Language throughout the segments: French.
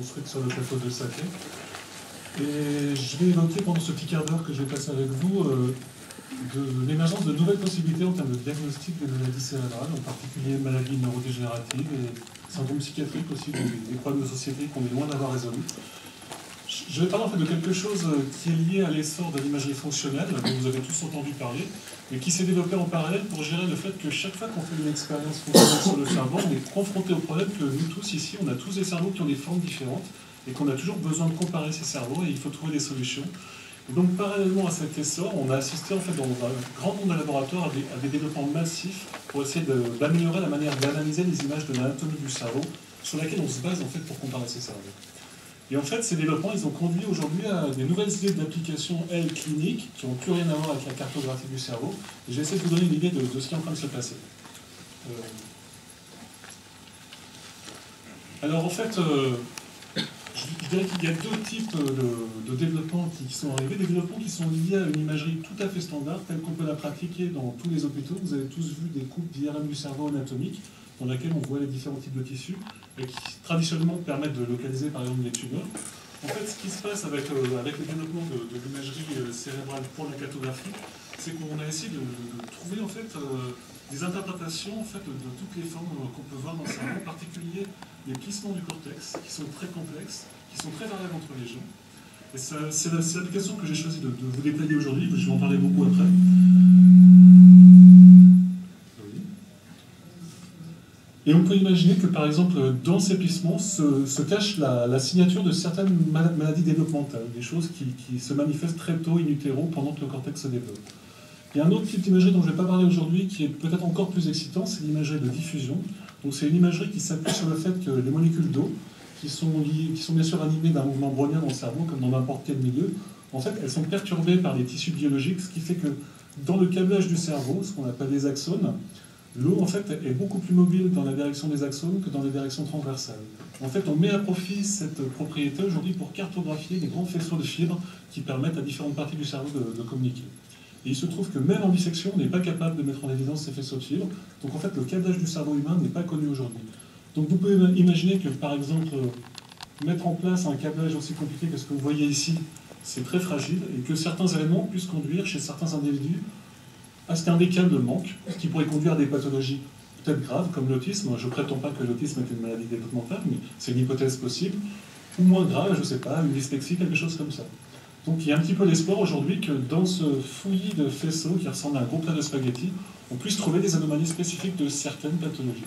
construite sur le plateau de Saclay. Et je vais évoquer pendant ce petit quart d'heure que je vais passer avec vous de l'émergence de nouvelles possibilités en termes de diagnostic des maladies cérébrales, en particulier maladies neurodégénératives et syndromes psychiatriques aussi, des problèmes de société qu'on est loin d'avoir résolus. Je vais parler en fait de quelque chose qui est lié à l'essor de l'imagerie fonctionnelle, dont vous avez tous entendu parler, mais qui s'est développé en parallèle pour gérer le fait que chaque fois qu'on fait une expérience fonctionnelle sur le cerveau, on est confronté au problème que nous tous ici, on a tous des cerveaux qui ont des formes différentes et qu'on a toujours besoin de comparer ces cerveaux et il faut trouver des solutions. Et donc parallèlement à cet essor, on a assisté en fait dans un grand nombre de laboratoires à des développements massifs pour essayer d'améliorer la manière d'analyser les images de l'anatomie du cerveau sur laquelle on se base en fait pour comparer ces cerveaux. Et en fait, ces développements, ils ont conduit aujourd'hui à des nouvelles idées d'applications, elles, cliniques, qui n'ont plus rien à voir avec la cartographie du cerveau. Et je vais essayer de vous donner une idée de ce qui est en train de se passer. Alors en fait, je dirais qu'il y a deux types de développements qui sont arrivés. Des développements qui sont liés à une imagerie tout à fait standard, telle qu'on peut la pratiquer dans tous les hôpitaux. Vous avez tous vu des coupes d'IRM du cerveau anatomique, dans laquelle on voit les différents types de tissus, et qui traditionnellement permettent de localiser par exemple les tumeurs. En fait, ce qui se passe avec le développement de l'imagerie cérébrale pour la cartographie, c'est qu'on a essayé de trouver en fait des interprétations en fait, de toutes les formes qu'on peut voir dans le cerveau, en particulier les plissements du cortex, qui sont très complexes, qui sont très variables entre les gens. Et c'est l'application que j'ai choisi de vous détailler aujourd'hui, je vais en parler beaucoup après. Et on peut imaginer que, par exemple, dans ces plissements se cache la signature de certaines maladies développementales, des choses qui se manifestent très tôt in utero pendant que le cortex se développe. Il y a un autre type d'imagerie dont je ne vais pas parler aujourd'hui, qui est peut-être encore plus excitant, c'est l'imagerie de diffusion. Donc c'est une imagerie qui s'appuie sur le fait que les molécules d'eau, qui sont bien sûr animées d'un mouvement brownien dans le cerveau, comme dans n'importe quel milieu, en fait, elles sont perturbées par les tissus biologiques, ce qui fait que dans le câblage du cerveau, ce qu'on appelle les axones, l'eau, en fait, est beaucoup plus mobile dans la direction des axones que dans les directions transversales. En fait, on met à profit cette propriété aujourd'hui pour cartographier les grands faisceaux de fibres qui permettent à différentes parties du cerveau de communiquer. Et il se trouve que même en dissection, on n'est pas capable de mettre en évidence ces faisceaux de fibres. Donc en fait, le câblage du cerveau humain n'est pas connu aujourd'hui. Donc vous pouvez imaginer que, par exemple, mettre en place un câblage aussi compliqué que ce que vous voyez ici, c'est très fragile, et que certains éléments puissent conduire chez certains individus à ce qu'un des câbles manque, ce qui pourrait conduire à des pathologies peut-être graves, comme l'autisme. Je ne prétends pas que l'autisme est une maladie développementale, mais c'est une hypothèse possible. Ou moins grave, je ne sais pas, une dyslexie, quelque chose comme ça. Donc il y a un petit peu l'espoir aujourd'hui que dans ce fouillis de faisceaux qui ressemble à un gros plat de spaghettis, on puisse trouver des anomalies spécifiques de certaines pathologies.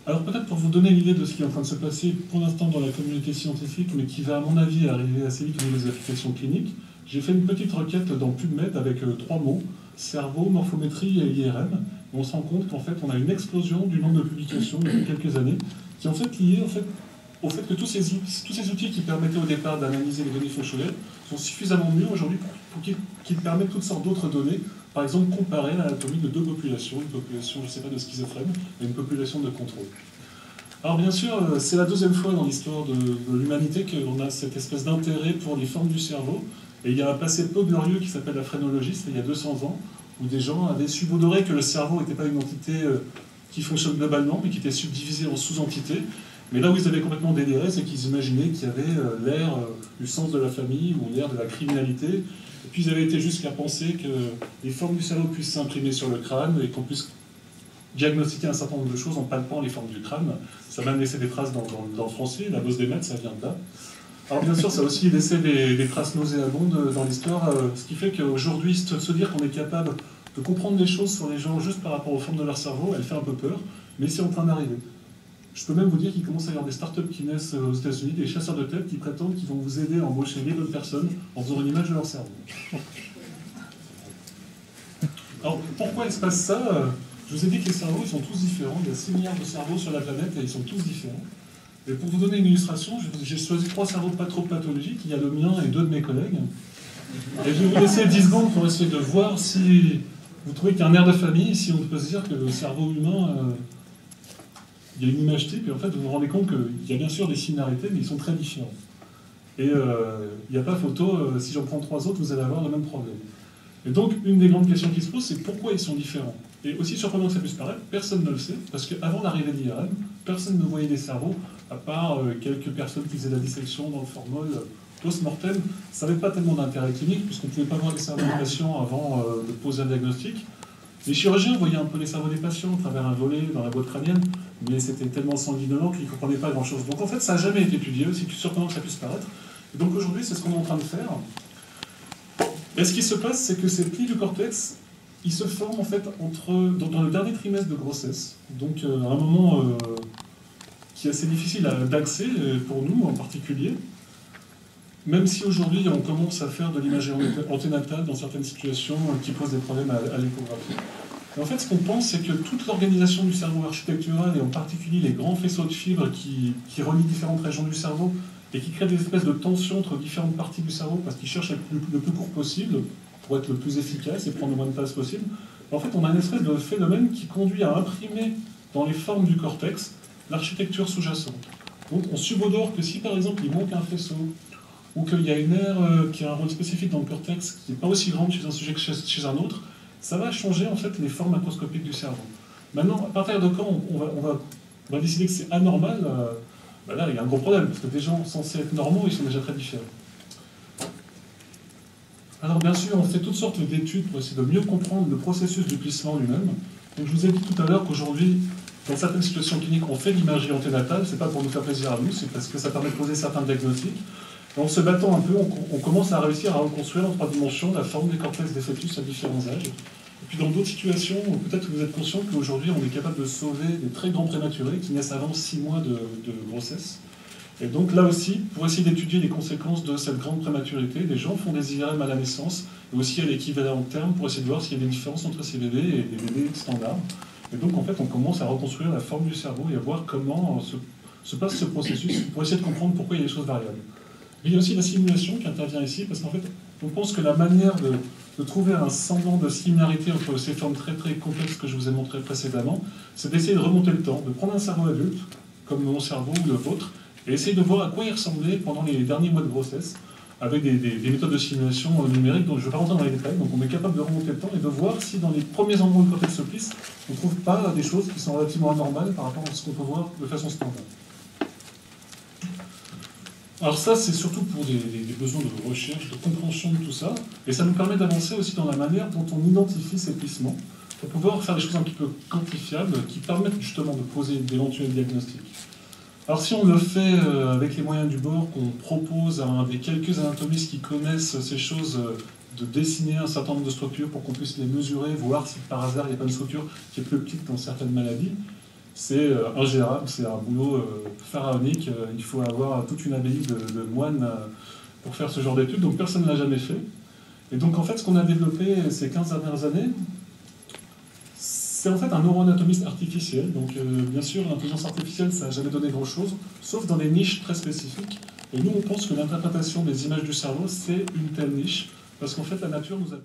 Alors peut-être pour vous donner l'idée de ce qui est en train de se passer pour l'instant dans la communauté scientifique, mais qui va à mon avis arriver assez vite au niveau des applications cliniques, j'ai fait une petite requête dans PubMed avec 3 mots, cerveau, morphométrie et IRM. Et on se rend compte qu'en fait on a une explosion du nombre de publications depuis quelques années, qui est en fait liée au fait que tous ces outils qui permettaient au départ d'analyser les données fonctionnelles sont suffisamment mûrs aujourd'hui pour qu'ils permettent toutes sortes d'autres données. Par exemple, comparer l'anatomie de deux populations, une population, je ne sais pas, de schizophrènes et une population de contrôle. Alors bien sûr, c'est la deuxième fois dans l'histoire de l'humanité qu'on a cette espèce d'intérêt pour les formes du cerveau. Et il y a un passé peu glorieux qui s'appelle la phrénologie, c'était il y a 200 ans, où des gens avaient subodoré que le cerveau n'était pas une entité qui fonctionne globalement, mais qui était subdivisée en sous-entités. Mais là où ils avaient complètement déliré, c'est qu'ils imaginaient qu'il y avait l'ère du sens de la famille ou l'ère de la criminalité. Et puis ils avaient été jusqu'à penser que les formes du cerveau puissent s'imprimer sur le crâne et qu'on puisse diagnostiquer un certain nombre de choses en palpant les formes du crâne. Ça a même laissé des traces dans le français, la bosse des maths, ça vient de là. Alors bien sûr, ça a aussi laissé des traces nauséabondes dans l'histoire, ce qui fait qu'aujourd'hui, se dire qu'on est capable de comprendre des choses sur les gens juste par rapport aux formes de leur cerveau, elle fait un peu peur, mais c'est en train d'arriver. Je peux même vous dire qu'il commence à y avoir des startups qui naissent aux États-Unis, des chasseurs de tête qui prétendent qu'ils vont vous aider à embaucher les bonnes personnes en faisant une image de leur cerveau. Alors pourquoi il se passe ça? Je vous ai dit que les cerveaux ils sont tous différents. Il y a 6 milliards de cerveaux sur la planète et ils sont tous différents. Et pour vous donner une illustration, j'ai choisi 3 cerveaux pas trop pathologiques. Il y a le mien et 2 de mes collègues. Et je vais vous laisser 10 secondes pour essayer de voir si vous trouvez qu'il y a un air de famille, si on peut se dire que le cerveau humain... il y a une image type, et en fait, vous vous rendez compte qu'il y a bien sûr des similarités, mais ils sont très différents. Et il n'y a pas photo, si j'en prends 3 autres, vous allez avoir le même problème. Et donc, une des grandes questions qui se posent, c'est pourquoi ils sont différents. Et aussi surprenant que ça puisse paraître, personne ne le sait, parce qu'avant l'arrivée de l'IRM, personne ne voyait des cerveaux, à part quelques personnes qui faisaient la dissection dans le formol post-mortem. Ça n'avait pas tellement d'intérêt clinique, puisqu'on ne pouvait pas voir les cerveaux des patients avant de poser un diagnostic. Les chirurgiens voyaient un peu les cerveaux des patients à travers un volet dans la boîte crânienne, mais c'était tellement sanguinolent qu'ils ne comprenaient pas grand-chose. Donc en fait, ça n'a jamais été étudié, aussi surprenant que ça puisse paraître. Et donc aujourd'hui, c'est ce qu'on est en train de faire. Et ce qui se passe, c'est que ces plis du cortex, ils se forment en fait dans le dernier trimestre de grossesse, donc à un moment qui est assez difficile d'accès pour nous en particulier, même si aujourd'hui on commence à faire de l'imagerie anténatale dans certaines situations qui posent des problèmes à l'échographie. En fait, ce qu'on pense, c'est que toute l'organisation du cerveau architectural, et en particulier les grands faisceaux de fibres qui relient différentes régions du cerveau, et qui créent des espèces de tensions entre différentes parties du cerveau, parce qu'ils cherchent à être le plus court possible, pour être le plus efficace et prendre le moins de place possible. En fait, on a une espèce de phénomène qui conduit à imprimer dans les formes du cortex l'architecture sous-jacente. Donc on subodore que si par exemple il manque un faisceau, ou qu'il y a une aire qui a un rôle spécifique dans le cortex qui n'est pas aussi grande chez un sujet que chez un autre, ça va changer en fait les formes macroscopiques du cerveau. Maintenant, à partir de quand on va décider que c'est anormal, là il y a un gros problème, parce que des gens censés être normaux, ils sont déjà très différents. Alors bien sûr, on fait toutes sortes d'études pour essayer de mieux comprendre le processus du plissement lui-même. Donc je vous ai dit tout à l'heure qu'aujourd'hui, dans certaines situations cliniques, on fait l'imagerie anténatale, c'est pas pour nous faire plaisir à nous, c'est parce que ça permet de poser certains diagnostics. Et en se battant un peu, on commence à réussir à reconstruire en 3 dimensions la forme des cortex des fœtus à différents âges. Et puis dans d'autres situations, peut-être que vous êtes conscient qu'aujourd'hui on est capable de sauver des très grands prématurés qui naissent avant 6 mois de grossesse. Et donc là aussi, pour essayer d'étudier les conséquences de cette grande prématurité, les gens font des IRM à la naissance, et aussi à l'équivalent terme, pour essayer de voir s'il y a des différences entre ces bébés et des bébés standards. Et donc en fait, on commence à reconstruire la forme du cerveau et à voir comment se passe ce processus, pour essayer de comprendre pourquoi il y a des choses variables. Mais il y a aussi la simulation qui intervient ici, parce qu'en fait, on pense que la manière de trouver un semblant de similarité entre ces formes très très complexes que je vous ai montrées précédemment, c'est d'essayer de remonter le temps, de prendre un cerveau adulte, comme mon cerveau ou le vôtre, et essayer de voir à quoi il ressemblait pendant les derniers mois de grossesse, avec des méthodes de simulation numérique, dont je ne vais pas rentrer dans les détails. Donc on est capable de remonter le temps et de voir si dans les premiers endroits où le cortex se plisse, on ne trouve pas des choses qui sont relativement anormales par rapport à ce qu'on peut voir de façon standard. Alors ça, c'est surtout pour des besoins de recherche, de compréhension de tout ça, et ça nous permet d'avancer aussi dans la manière dont on identifie ces plissements, pour pouvoir faire des choses un petit peu quantifiables, qui permettent justement de poser d'éventuels diagnostics. Alors si on le fait avec les moyens du bord, qu'on propose à un des quelques anatomistes qui connaissent ces choses, de dessiner un certain nombre de structures pour qu'on puisse les mesurer, voir si par hasard il n'y a pas une structure qui est plus petite dans certaines maladies, c'est ingérable, c'est un boulot pharaonique. Il faut avoir toute une abbaye de moines pour faire ce genre d'études, donc personne ne l'a jamais fait. Et donc en fait, ce qu'on a développé ces 15 dernières années, c'est en fait un neuroanatomiste artificiel. Donc bien sûr, l'intelligence artificielle, ça n'a jamais donné grand-chose, sauf dans des niches très spécifiques. Et nous, on pense que l'interprétation des images du cerveau, c'est une telle niche, parce qu'en fait, la nature nous a pas...